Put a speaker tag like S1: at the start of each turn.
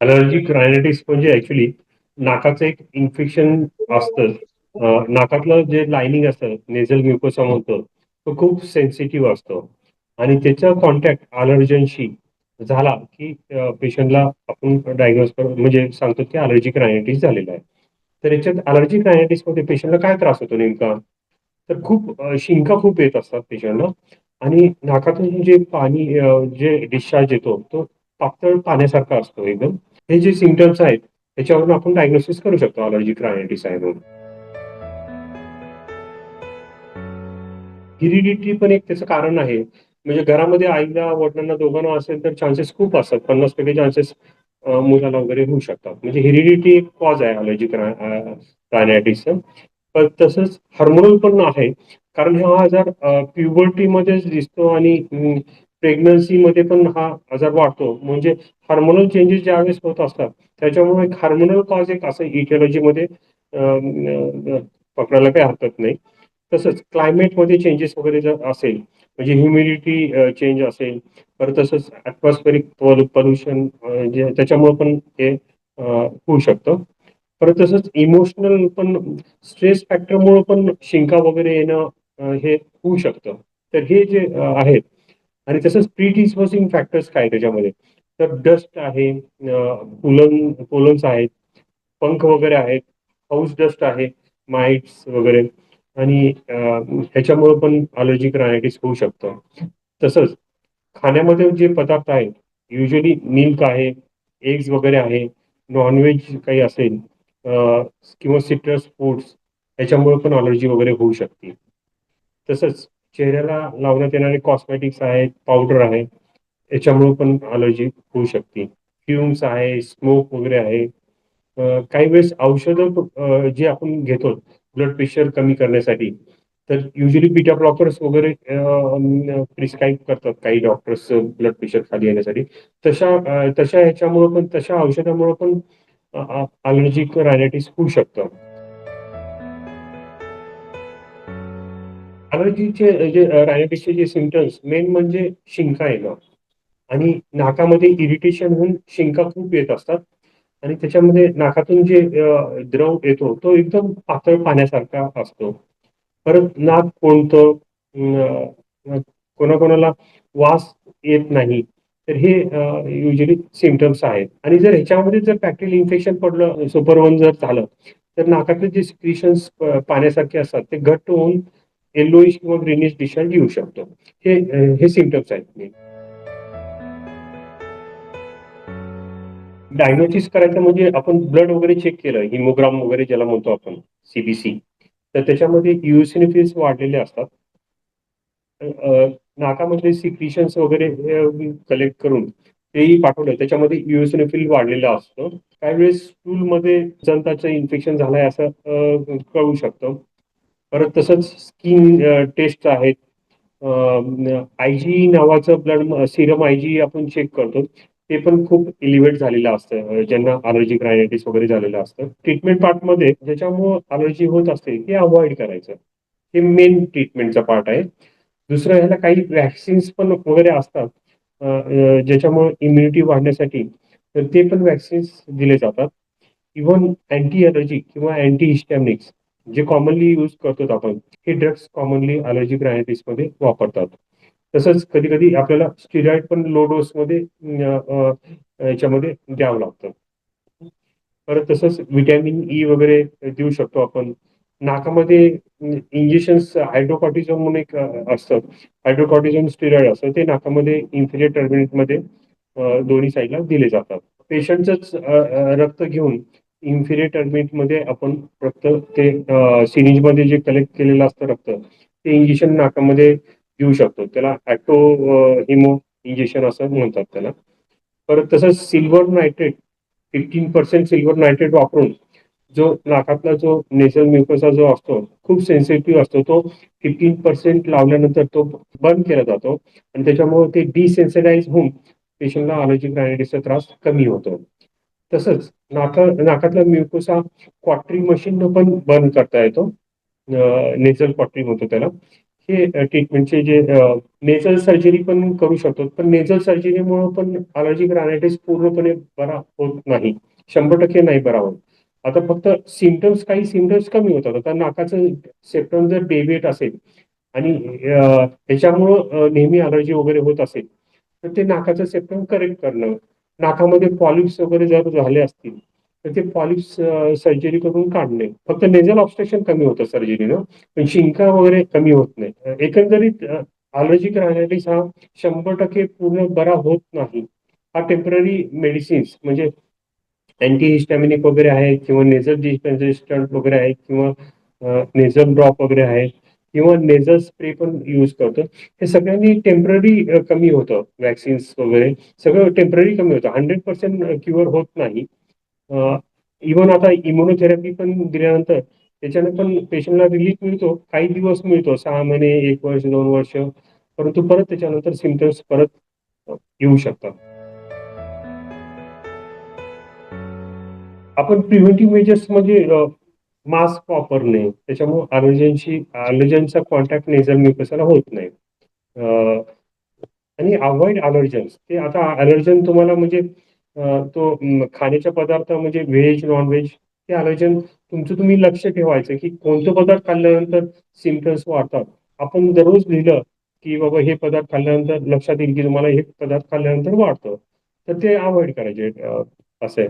S1: Allergic रायनायटिस म्हणजे actually नाकाचं एक infection असतं. नाकातलं जे लाइनिंग असतं, नेझल म्युकोसा म्हणतो, तो खूप सेन्सिटिव्ह असतो आणि त्याचा कॉन्टॅक्ट अलर्जनशी झाला की पेशंटला आपण डायग्नोज करू म्हणजे सांगतो की अलर्जिक रायनायटिस झालेला आहे. तर याच्यात अलर्जिक रायनायटिस मध्ये पेशंटला काय त्रास होतो नेमका? तर खूप शिंका खूप येत असतात पेशंटला आणि नाकातून जे पाणी जे डिस्चार्ज येतो तो पातळ पाण्यासारखा असतो एकदम. हे जे सिम्पटम्स आहेत त्याच्यावरून आपण डायग्नोसिस करू शकतो अलर्जिक रायनायटिस आहे म्हणून. हेरिडिटी पण एक त्याचं कारण आहे. म्हणजे घरामध्ये आईला वडिलांना दोघांना असेल तर चान्सेस खूप असतात, 50% चान्सेस मुलाला वगैरे होऊ शकतात. म्हणजे हेरिडिटी एक कॉज आहे अलर्जिक रायनायटिसचं. पण तसंच हार्मोनल पण आहे. कारण हा आजार प्युबर्टीमध्येच दिसतो आणि प्रेग्नन्सीमध्ये पण हा आजार वाढतो. म्हणजे हार्मोनल चेंजेस ज्यावेळेस होत असतात त्याच्यामुळे एक हार्मोनल कॉज एक असं इटिओलॉजीमध्ये पकडायला काही हरकत नाही. तसंच क्लायमेटमध्ये चेंजेस वगैरे जर असेल म्हणजे ह्युमिडिटी चेंज असेल तर तसंच ॲटमॉस्फेरिक पोल्युशन जे त्याच्यामुळे पण हे होऊ शकतं. परत तसंच इमोशनल पण स्ट्रेस फॅक्टरमुळे पण शिंका वगैरे येणं हे होऊ शकतं. तर हे जे आहेत आणि तसंच प्री डिस्पोजिंग फॅक्टर्स काय त्याच्यामध्ये तर डस्ट आहे, पोलन्स आहेत, पंख वगैरे आहेत, हाऊस डस्ट आहे, माइट्स वगैरे आणि ह्याच्यामुळे पण अलर्जिक रायनायटिस होऊ शकतं. तसंच खाण्यामध्ये जे पदार्थ आहेत युजली मिल्क आहे, एग्ज वगैरे आहे, नॉनव्हेज काही असेल किंवा सिट्रस फूड्स याच्यामुळे पण अलर्जी वगैरे होऊ शकते. तसंच चेहऱ्याला लावण्यात येणारे कॉस्मेटिक्स आहेत, पावडर आहे, याच्यामुळे पण अलर्जी होऊ शकते. फ्युम्स आहे, स्मोक वगैरे आहे. काही वेळेस औषधं जे आपण घेतो ब्लड प्रेशर कमी करण्यासाठी, तर युजली बीटा ब्लॉकर्स वगैरे प्रिस्क्राईब करतात काही डॉक्टर्स ब्लड प्रेशर खाली येण्यासाठी. तशा ह्याच्यामुळं पण तशा औषधामुळं पण अलर्जिक रायनायटिस होऊ शकतं. अलर्जीचे जे रायनायटिसचे जे सिम्पटम्स मेन म्हणजे शिंका येणं आणि नाकामध्ये इरिटेशन होऊन शिंका खूप येत असतात आणि त्याच्यामध्ये नाकातून जे द्रव येतो तो एकदम पातळ पाण्यासारखा असतो. परत नाक कोणतं कोणाकोणाला वास येत नाही. तर हे युजली सिम्पटम्स आहेत आणि जर ह्याच्यामध्ये जर बॅक्टेरियल इन्फेक्शन पडलं सुपर वन जर झालं तर नाकातले जे सिक्रिशन्स पाण्यासारखे असतात ते घट्ट होऊन येल्लोइश किंवा ग्रीनिश डिस्चार्ज येऊ शकतो. हे सिम्पटम्स आहेत. डायग्नोसिस करायचं म्हणजे आपण ब्लड वगैरे चेक केलं, हिमोग्राम वगैरे ज्याला म्हणतो आपण, सीबीसी. तर त्याच्यामध्ये इओसिनोफिल्स वाढलेले असतात. नाकामधले सिक्रिशन्स वगैरे कलेक्ट करून तेही पाठवलं त्याच्यामध्ये इओसिनोफिल वाढलेला असतो. काही वेळेस स्टूलमध्ये जंताचं इन्फेक्शन झालंय असं कळू शकतं. परत तसंच स्किन टेस्ट आहेत. आयजी नावाचं ब्लड सिरम आयजी आपण चेक करतो. ते पण खूप एलिव्हेट झालेलं असतं ज्यांना अलर्जिक रायनायटिस वगैरे झालेलं असतं. ट्रीटमेंट पार्टमध्ये ज्याच्यामुळं अलर्जी होत असते ते अवॉइड करायचं. हे मेन ट्रीटमेंटचा पार्ट आहे. दुसरं ह्याला काही व्हॅक्सिन्स पण वगैरे असतात ज्याच्यामुळे इम्युनिटी वाढण्यासाठी तर ते पण व्हॅक्सिन्स दिले जातात. इव्हन अँटी अलर्जी किंवा अँटी हिस्टॅमिनिक्स जे कॉमनली यूज करतो आपण हे ड्रग्स कॉमनली अलर्जिक रायनायटिस मध्ये वापरतात. तसंच कधी कधी आपल्याला स्टिरॉइड पण लो डोस मध्ये याच्यामध्ये द्यावं लागतं. परत तसंच व्हिटॅमिन ई वगैरे देऊ शकतो आपण. नाकामध्ये इंजेक्शन्स हायड्रोकॉर्टिझोन म्हणून एक असतं. हायड्रोकॉर्टिझोन स्टिरॉइड असतं ते नाकामध्ये इन्फिरियर टर्मिनेटमध्ये दोन्ही साईडला दिले जातात. पेशंटच रक्त घेऊन इन्फिरियर टर्मिनेटमध्ये आपण रक्त ते सिरिंजमध्ये जे कलेक्ट केलेलं असतं रक्त ते इंजेक्शन नाकामध्ये देऊ शकतो. त्याला ॲक्टो हिमो इंजेक्शन असं म्हणतात त्याला. परत तसंच सिल्वर नायट्रेट 15% सिल्वर नायट्रेट वापरून जो नाकातला जो नेझल म्युकोसा जो असतो खूप सेन्सिटिव्ह असतो तो 15% लावल्यानंतर तो बंद केला जातो आणि त्याच्यामुळे ते डिसेन्सिटाईज होऊन पेशंटला अलर्जिक रायनायटिसचा त्रास कमी होतो. तसंच नाकातला म्युकोसा क्वाट्री मशीन पण बंद करता येतो. नेझल क्वाट्री म्हणतो त्याला. हे ट्रीटमेंटचे जे नेझल सर्जरी पण करू शकतो. पण नेझल सर्जरीमुळे पण अallergic rhinitis पूर्णपणे बरा होत नाही. 100% नाही बरा होत. आता फक्त काही सिम्प्टम्स कमी होतात. आता नाकाचं सेप्टम जर डेव्हिएट असेल आणि त्याच्यामुळं नेहमी अलर्जी वगैरे होत असेल, तर ते नाकाचं सेप्टम करेक्ट करणं. नाकामध्ये पॉलिप्स वगैरे जर झाले असतील, तर ते पॉलिप्स सर्जरी करून काढणे. फक्त नेझल ऑब्स्ट्रक्शन कमी होतं सर्जरीनं, पण शिंका वगैरे कमी होत नाही. एकंदरीत अallergic rhinitis हा 100% पूर्ण बरा होत नाही. हा टेम्पररी मेडिसिन्स म्हणजे अँटीहिस्टॅमिनिक वगैरे आहे किंवा नेझल डिकंजेस्टंट वगैरे आहे किंवा नेझल ड्रॉप वगैरे आहे किंवा नेझल स्प्रे पण यूज करतो. हे सगळ्यांनी टेम्पररी कमी होतं. व्हॅक्सिन्स वगैरे सगळं टेम्पररी कमी होतं. 100% क्युअर होत नाही. इव्हन आता इम्युनोथेरपी पण दिल्यानंतर त्याच्याने पण पेशंटला रिलीफ मिळतो. काही दिवस मिळतो, 6 महिने, 1 वर्ष, 2 वर्ष, परंतु परत त्याच्यानंतर सिम्पटम्स परत येऊ शकतात. आपण प्रिव्हेंटिव्ह मेजर्स म्हणजे मास्क वापरणे, त्याच्यामुळे allergenचा कॉन्टॅक्ट नेझल म्युकसला होत नाही. आणि अव्हॉइड अलर्जन्स. ते आता अलर्जन तुम्हाला म्हणजे तो खाण्याच्या पदार्थ म्हणजे व्हेज, नॉन-व्हेज ते अलर्जन तुमचं तुम्ही लक्ष ठेवायचं, की कोणते पदार्थ खाल्ल्यानंतर सिम्प्टम्स वाढतात. आपण दररोज लिहिलं, की बाबा हे पदार्थ खाल्ल्यानंतर लक्षात येईल, की तुम्हाला हे पदार्थ खाल्ल्यानंतर वाढतं. तर ते अव्हॉइड करायचे असं आहे.